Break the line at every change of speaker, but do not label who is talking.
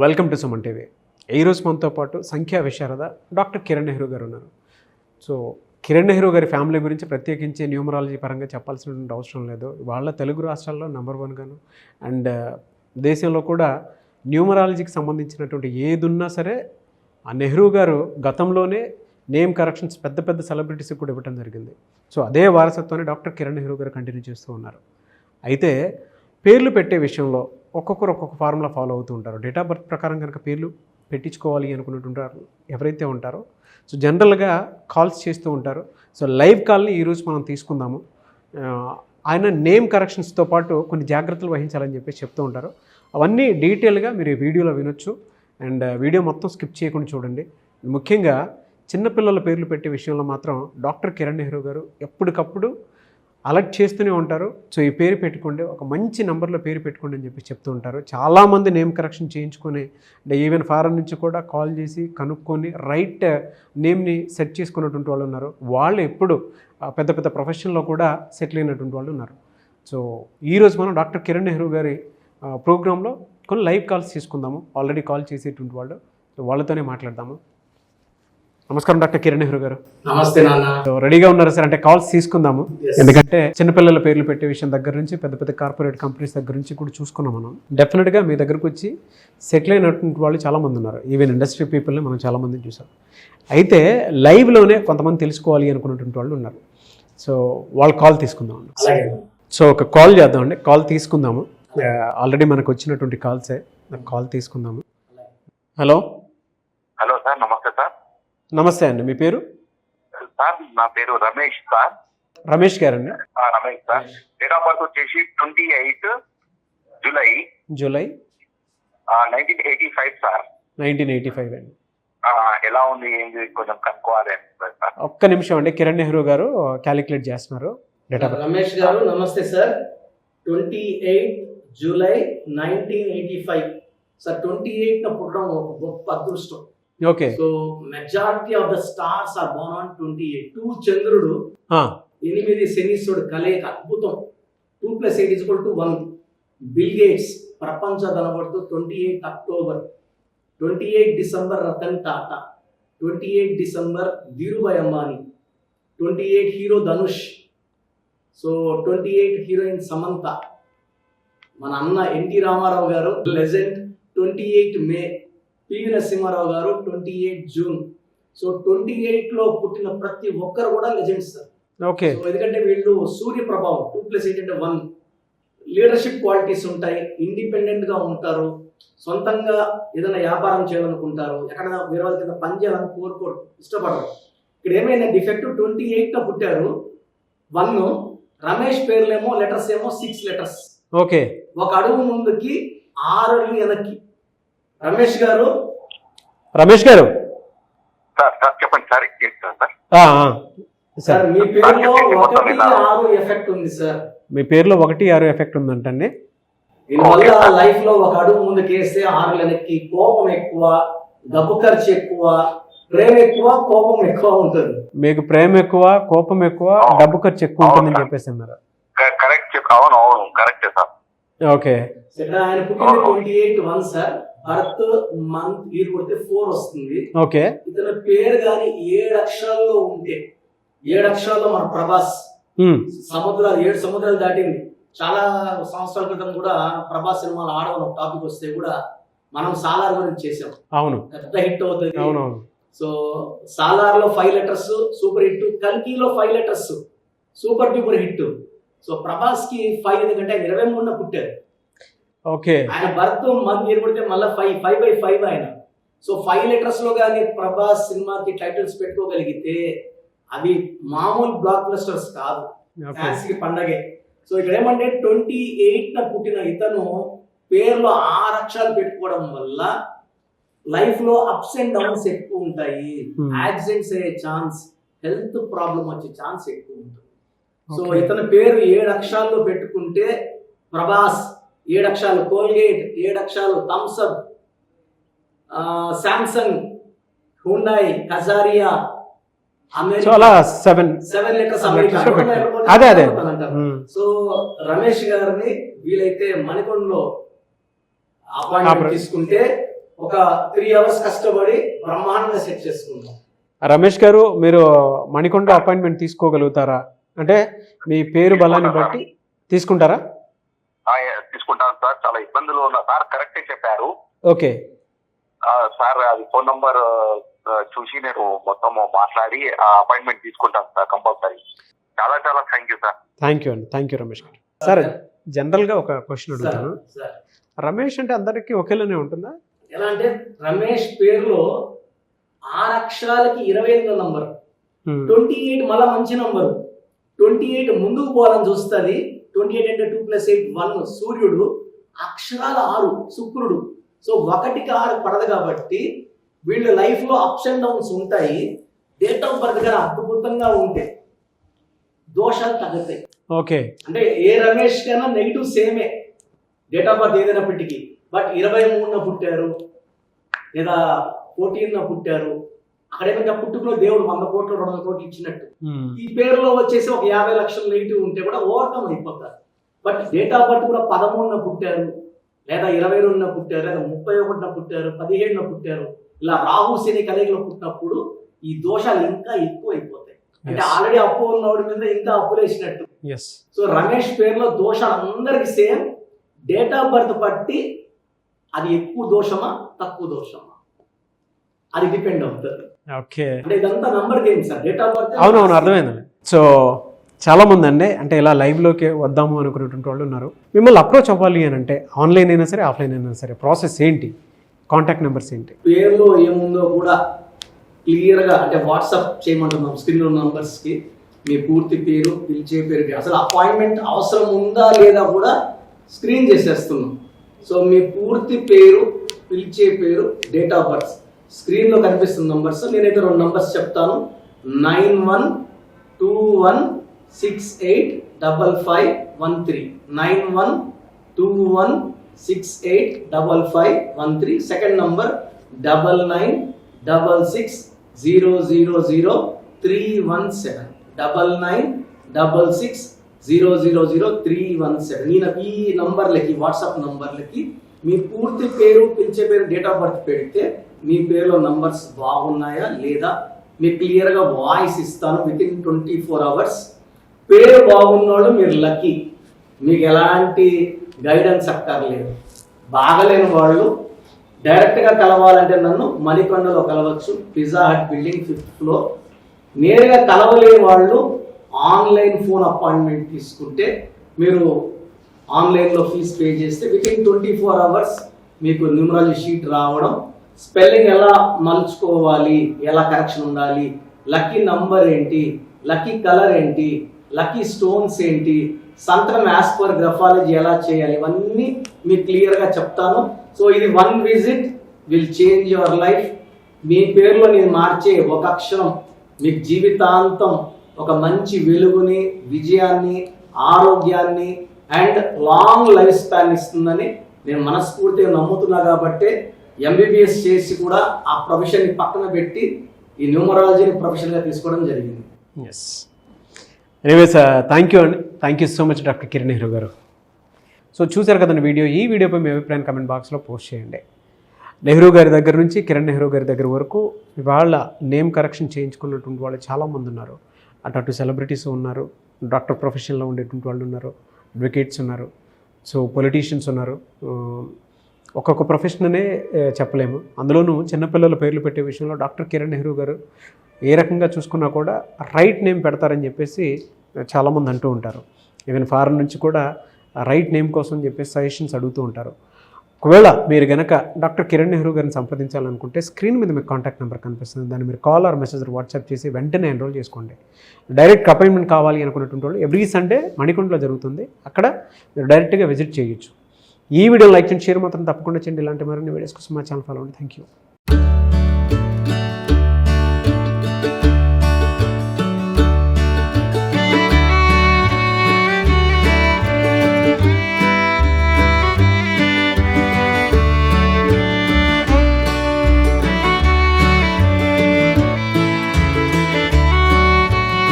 Welcome to Suman TV. ఈరోజు మనతో పాటు సంఖ్యా విశారద డాక్టర్ కిరణ్ నెహ్రూ గారు ఉన్నారు. సో కిరణ్ నెహ్రూ గారి ఫ్యామిలీ గురించి ప్రత్యేకించి న్యూమరాలజీ పరంగా చెప్పాల్సినటువంటి అవసరం లేదు. వాళ్ళ తెలుగు రాష్ట్రాల్లో నెంబర్ 1 గాను అండ్ దేశంలో కూడా న్యూమరాలజీకి సంబంధించినటువంటి ఏది ఉన్నా సరే ఆ నెహ్రూ గారు గతంలోనే నేమ్ కరెక్షన్స్ పెద్ద పెద్ద సెలబ్రిటీస్కి కూడా ఇవ్వడం జరిగింది. సో అదే వారసత్వాన్ని డాక్టర్ కిరణ్ నెహ్రూ గారు కంటిన్యూ చేస్తూ ఉన్నారు. అయితే పేర్లు పెట్టే విషయంలో ఒక్కొక్కరు ఒక్కొక్క ఫార్ములా ఫాలో అవుతూ ఉంటారు. డేట్ ఆఫ్ బర్త్ ప్రకారం కనుక పేర్లు పెట్టించుకోవాలి అనుకుంటుంటారు ఎవరైతే ఉంటారో. సో జనరల్గా కాల్స్ చేస్తూ ఉంటారు. సో లైవ్ కాల్ని ఈరోజు మనం తీసుకుందాము. ఆయన నేమ్ కరెక్షన్స్తో పాటు కొన్ని జాగ్రత్తలు వహించాలని చెప్పేసి చెప్తూ ఉంటారు. అవన్నీ డీటెయిల్గా మీరు ఈ వీడియోలో వినొచ్చు. అండ్ వీడియో మొత్తం స్కిప్ చేయకుండా చూడండి. ముఖ్యంగా చిన్నపిల్లల పేర్లు పెట్టే విషయంలో మాత్రం డాక్టర్ కిరణ్ నెహ్రూ గారు ఎప్పటికప్పుడు అలర్ట్ చేస్తూనే ఉంటారు. సో ఈ పేరు పెట్టుకోండి, ఒక మంచి నెంబర్లో పేరు పెట్టుకోండి అని చెప్పి చెప్తూ ఉంటారు. చాలామంది నేమ్ కరెక్షన్ చేయించుకొని అంటే ఈవెన్ ఫారెన్ నుంచి కూడా కాల్ చేసి కనుక్కొని రైట్ నేమ్ని సెట్ చేసుకున్నటువంటి వాళ్ళు ఉన్నారు. వాళ్ళు ఎప్పుడు పెద్ద పెద్ద ప్రొఫెషన్లో కూడా సెటిల్ అయినటువంటి వాళ్ళు ఉన్నారు. సో ఈరోజు మనం డాక్టర్ కిరణ్ నెహ్రూ గారి ప్రోగ్రాంలో కొన్ని లైవ్ కాల్స్ తీసుకుందాము. ఆల్రెడీ కాల్ చేసేటువంటి వాళ్ళు, సో వాళ్ళతోనే మాట్లాడదాము. నమస్కారం డాక్టర్ కిరణ్ నెహ్రూ గారు.
నమస్తే నాన్న.
రెడీగా ఉన్నారు సార్? అంటే కాల్స్ తీసుకుందాము. ఎందుకంటే చిన్నపిల్లల పేర్లు పెట్టే విషయం దగ్గర నుంచి పెద్ద పెద్ద కార్పొరేట్ కంపెనీస్ దగ్గర నుంచి కూడా చూసుకున్నాం మనం. డెఫినెట్గా మీ దగ్గరకు వచ్చి సెటిల్ అయినటువంటి వాళ్ళు చాలామంది ఉన్నారు. ఈవెన్ ఇండస్ట్రీ పీపుల్ని మనం చాలామందిని చూసాం. అయితే లైవ్లోనే కొంతమంది తెలుసుకోవాలి అనుకున్నటువంటి వాళ్ళు ఉన్నారు. సో వాళ్ళు కాల్ తీసుకుందాం. సో ఒక కాల్ చేద్దామండి. కాల్ తీసుకుందాము. ఆల్రెడీ మనకు వచ్చినటువంటి కాల్సే, కాల్ తీసుకుందాము. హలో.
హలో సార్, నమస్తే సార్.
నమస్తే అండి, మీ పేరు?
సార్ నా పేరు రమేష్ సార్.
రమేష్ గారండి?
Ramesh sir. Date of birth వచ్చేసి 28 జూలై 1985 సార్.
1985 అండి.
ఎలా ఉంది ఏంది కొంచెం కనుక్కోవాలి సార్.
ఒక్క నిమిషం అండి, కిరణ్ నెహ్రూ గారు క్యాలిక్యులేట్ చేస్తున్నారు డేట్ ఆఫ్ బర్త్.
రమేష్ గారు నమస్తే సార్. 28 July 1985 sir. 28 పుట్టడం ఒక గొప్ప అదృష్టం.
Okay.
So majority of the stars are born on 28. 2 చంద్రుడు 8 శనీశ్వరుడు కలయిక అద్భుతం. 2 + 8 = 1. బిల్ గేట్స్ ప్రపంచ ధనవంతుడు 28 October. 28 December Ratan Tata. 28 December Dhirubhai Ambani. 28 hero Dhanush. So 28 heroine Samantha. మన అన్న ఎన్టీ రామారావు గారు లెజెండ్. 28 మే. పివి నరసింహారావు గారు 28 జూన్. సో 28లో పుట్టిన ప్రతి ఒక్కరు కూడా లెజెండ్స్ సార్.
ఓకే.
సో ఎందుకంటే వీళ్ళు సూర్య ప్రభావం. 2 + 8 = 1. లీడర్షిప్ క్వాలిటీస్ ఉంటాయి. ఇండిపెండెంట్ గా ఉంటారు. సొంతంగా ఏదైనా వ్యాపారం చేయాలనుకుంటారు. ఎక్కడైనా వేరే వాళ్ళ కింద పని చేయాలని కోరుకోరు, ఇష్టపడరు. ఇక్కడ ఏమైనా డిఫెక్ట్ 28లో పుట్టారు. 1. రమేష్ పేర్లేమో లెటర్స్ ఏమో 6 లెటర్స్.
ఓకే.
ఒక అడుగు ముందుకి 6 అడుగులు వెనక్కి. రమేష్ గారు
సార్ సార్ చెప్పండి సార్.
సార్ మీ పేరులో 1-6 ఎఫెక్ట్ ఉంది సార్.
మీ పేరులో 1-6 ఎఫెక్ట్ ఉందంటండి.
దీనివల్ల లైఫ్ లో ఒక అడుగు ముందుకు వేస్తే 6 వెనక్కి. కోపం ఎక్కువ, డబ్బు ఖర్చు ఎక్కువ, ప్రేమ ఎక్కువ, కోపం ఎక్కువ ఉంటుంది. మీకు
ప్రేమ ఎక్కువ, కోపం ఎక్కువ, డబ్బు ఖర్చు ఎక్కువ ఉంటుందని చెప్పేసి అన్నారు.
కరెక్ట్. అవును కరెక్టే సార్.
ఓకే.
ఆయన పుట్టిన 28/1 సార్. బర్త్ మంత్ ఇయర్ కొడితే 4 వస్తుంది.
ఓకే.
ఇతని పేరు గాని 7 అక్షరాల్లో ఉంటే, 7 అక్షరాల్లో మన ప్రభాస్. సముద్రాలు 7 సముద్రాలు దాటింది. చాలా సంవత్సరాల క్రితం కూడా ప్రభాస్ సినిమాలు ఆడవని ఒక టాపిక్ వస్తే కూడా మనం సాలార్ గురించి చేసాం.
అవును,
పెద్ద హిట్ అవుతుంది.
అవునవును.
సో సాలార్ లో 5 లెటర్స్ సూపర్ హిట్. కల్కిలో 5 letters super duper hit. So Prabhas కి 5 ఎందుకంటే ఆయన 23న పుట్టారు.
ఓకే.
ఆయన బర్త్ మంత్ ఇయర్ కొడితే మళ్ళీ 5/5 ఆయన. సో 5 లెటర్స్ లో కానీ ప్రభాస్ సినిమాకి టైటిల్స్ పెట్టుకోగలిగితే అవి మామూలు బ్లాక్ బస్టర్స్ కాదు, ఫ్యాన్సీ పండగే. సో ఇక్కడ ఏమంటే 28న పుట్టిన ఇతను పేరులో 6 అక్షరాలు పెట్టుకోవడం వల్ల లైఫ్ లో అప్స్ అండ్ డౌన్స్ ఎక్కువ ఉంటాయి. యాక్సిడెంట్స్ అయ్యే ఛాన్స్, హెల్త్ ప్రాబ్లం వచ్చే ఛాన్స్ ఎక్కువ ఉంటుంది. సో ఇతని పేరు 7 అక్షరాల్లో పెట్టుకుంటే ప్రభాస్ 7 అక్షరాలు, కోల్గేట్ 7 అక్షరాలు, Thums Up, Samsung, Hyundai, Kajaria,
అలా 7
లెటర్స్ అమెరికా.
అదే.
సో రమేష్ గారిని వీలైతే మణికొండలో అపాయింట్మెంట్ తీసుకుంటే ఒక 3 అవర్స్ కష్టపడి బ్రహ్మాండంగా సెట్ చేసుకుందాం.
రమేష్ గారు, మీరు మణికొండ అపాయింట్మెంట్ తీసుకోగలుగుతారా? అంటే మీ పేరు బలాన్ని బట్టి తీసుకుంటారా?
తీసుకుంటాను సార్. చాలా ఇబ్బందులు ఉన్నా సార్, కరెక్టే చెప్పారు.
ఓకే
సార్, అది ఫోన్ నంబర్ చూసి నేను మొత్తం మాట్లాడి ఆ అపాయింట్మెంట్ తీసుకుంటాను సార్ కంపల్సరీ. చాలా చాలా thank you sir.
Thank you అండి, థ్యాంక్ యూ రమేష్ గారు. సార్, జనరల్గా ఒక క్వశ్చన్ అడుగుతాను.
సార్,
రమేష్ అంటే అందరికీ ఒకేలానే ఉంటుందా?
ఎలా అంటే రమేష్ పేరులో 6 అక్షరాలకి 28 నంబర్, 28 మళ్ళా మంచి నంబరు. 28 ముందుకు పోవాలని చూస్తుంది. 28 అంటే 2 + 8 1. సూర్యుడు, అక్షరాలు 6 శుక్రుడు. సో 1కి 6 పడదు కాబట్టి వీళ్ళ లైఫ్ లో అప్స్ అండ్ డౌన్స్ ఉంటాయి. డేట్ ఆఫ్ బర్త్ గారు అద్భుతంగా ఉంటే దోషాలు తగ్గుతాయి.
ఓకే,
అంటే ఏ రమేష్ కన్నా నెగిటివ్ సేమే డేట్ ఆఫ్ బర్త్ ఏదైనప్పటికీ. బట్ 23న పుట్టారు లేదా 14న పుట్టారు, అక్కడ ఏమంటే పుట్టుకలో దేవుడు 100 కోట్లు 200 కోట్లు ఇచ్చినట్టు. ఈ పేరులో వచ్చేసి ఒక 50 లక్షలు నెగిటివ్ ఉంటే కూడా ఓవర్కమ్ అయిపోతారు. బట్ డేట్ ఆఫ్ బర్త్ కూడా 13న పుట్టారు లేదా 22న పుట్టారు లేదా 31న పుట్టారు 17న పుట్టారు, ఇలా రాహు శని కలయికలో పుట్టినప్పుడు ఈ దోషాలు ఇంకా ఎక్కువ అయిపోతాయి. అంటే ఆల్రెడీ అప్పు ఉన్నవాడి మీద ఇంకా అప్పులేసినట్టు. సో రమేష్ పేరులో దోషాలు అందరికి సేమ్. డేట్ ఆఫ్ బర్త్ బట్టి అది ఎక్కువ దోషమా తక్కువ దోషమా అది డిపెండ్ అవుతుంది.
ఓకే,
అంటే ఇదంతా number game sir. Date of birth
అవునవును, అర్థమైందండి. సో చాలా మంది అండి అంటే ఇలా లైవ్లోకి వద్దాము అనుకునేటువంటి వాళ్ళు ఉన్నారు. మిమ్మల్ని అప్రోచ్ అవ్వాలి అని అంటే ఆన్లైన్ అయినా సరే ఆఫ్లైన్ అయినా సరే ప్రాసెస్ ఏంటి? కాంటాక్ట్ నెంబర్స్ ఏంటి?
పేరులో ఏముందో కూడా క్లియర్గా అంటే వాట్సాప్ చేయమంటున్నాం స్క్రీన్ లో నంబర్స్కి. మీ పూర్తి పేరు, పిలిచే పేరు, అసలు అపాయింట్మెంట్ అవసరం ఉందా లేదా కూడా స్క్రీన్ చేసేస్తున్నాం. సో మీ పూర్తి పేరు, పిలిచే పేరు, డేట్ ఆఫ్ బర్త్ స్క్రీన్లో కనిపిస్తున్న నంబర్స్. నేనైతే 2 నంబర్స్ చెప్తాను. 9121685513 9121685513. Second number 9966000317 9966000317. నేను ఈ నంబర్లకి వాట్సాప్ నంబర్లకి మీ పూర్తి పేరు, పిలిచే పేరు, డేట్ ఆఫ్ బర్త్ పెడితే మీ పేరులో నంబర్స్ బాగున్నాయా లేదా మీకు క్లియర్గా వాయిస్ ఇస్తాను. వితిన్ 24 అవర్స్ పేరు బాగున్నాడు మీరు లక్కీ, మీకు ఎలాంటి గైడెన్స్ అక్కర్లేదు. బాగలేని వాళ్ళు డైరెక్ట్గా కలవాలంటే నన్ను మణికొండలో కలవచ్చు, pizza hot building 5th floor. నేరుగా కలవలేని వాళ్ళు ఆన్లైన్ ఫోన్ అపాయింట్మెంట్ తీసుకుంటే మీరు ఆన్లైన్లో ఫీజు పే చేస్తే వితిన్ 24 అవర్స్ మీకు న్యూమరాలజీ షీట్ రావడం, స్పెల్లింగ్ ఎలా మలుచుకోవాలి, ఎలా కరెక్షన్ ఉండాలి, లక్కీ నంబర్ ఏంటి, లక్కీ కలర్ ఏంటి, లక్కీ స్టోన్స్ ఏంటి, సంతకం యాజ్ పర్ గ్రఫాలజీ ఎలా చేయాలి, ఇవన్నీ మీకు క్లియర్గా చెప్తాను. సో ఇది 1 visit will change your life. మీ పేరులో నేను మార్చే ఒక అక్షరం మీకు జీవితాంతం ఒక మంచి వెలుగుని, విజయాన్ని, ఆరోగ్యాన్ని అండ్ లాంగ్ లైఫ్ స్పాన్ ఇస్తుందని నేను మనస్ఫూర్తిగా నమ్ముతున్నా. కాబట్టి ఎంబీబీఎస్ చేసి కూడా ఆ ప్రొఫెషన్ని పక్కన పెట్టి ఈ న్యూమరాలజీని ప్రొఫెషన్గా తీసుకోవడం జరిగింది.
ఎస్, ఎనీవేస్ థ్యాంక్ యూ అండి. Thank you so much doctor Kiran Nehru గారు. సో చూసారు కదండి వీడియో. ఈ వీడియోపై మీ అభిప్రాయాన్ని కమెంట్ బాక్స్లో పోస్ట్ చేయండి. నెహ్రూ గారి దగ్గర నుంచి కిరణ్ నెహ్రూ గారి దగ్గర వరకు వాళ్ళ నేమ్ కరెక్షన్ చేయించుకున్నటువంటి వాళ్ళు చాలామంది ఉన్నారు. అటు సెలబ్రిటీస్ ఉన్నారు, డాక్టర్ ప్రొఫెషన్లో ఉండేటువంటి వాళ్ళు ఉన్నారు, అడ్వకేట్స్ ఉన్నారు, సో పొలిటీషియన్స్ ఉన్నారు. ఒక్కొక్క ప్రొఫెషన్నే చెప్పలేము. అందులోనూ చిన్నపిల్లల పేర్లు పెట్టే విషయంలో డాక్టర్ కిరణ్ నెహ్రూ గారు ఏ రకంగా చూసుకున్నా కూడా రైట్ నేమ్ పెడతారని చెప్పేసి చాలామంది అంటూ ఉంటారు. ఈవెన్ ఫారెన్ నుంచి కూడా రైట్ నేమ్ కోసం చెప్పేసి సజెషన్స్ అడుగుతూ ఉంటారు. ఒకవేళ మీరు కనుక డాక్టర్ కిరణ్ నెహ్రూ గారిని సంప్రదించాలనుకుంటే స్క్రీన్ మీద మీకు కాంటాక్ట్ నెంబర్ కనిపిస్తుంది. దాన్ని మీరు కాల్ ఆర్ మెసేజ్ వాట్సాప్ చేసి వెంటనే ఎన్రోల్ చేసుకోండి. డైరెక్ట్ అపాయింట్మెంట్ కావాలి అనుకున్నటువంటి వాళ్ళు ఎవ్రీ సండే మణికొండలో జరుగుతుంది. అక్కడ మీరు డైరెక్ట్గా విజిట్ చేయొచ్చు. ఈ వీడియో లైక్ చేయండి, షేర్ మాత్రం తప్పకుండా చేయండి. ఇలాంటి మరిన్ని వీడియోస్ కోసం మా ఛానల్ ఫాలో అవ్వండి. Thank you.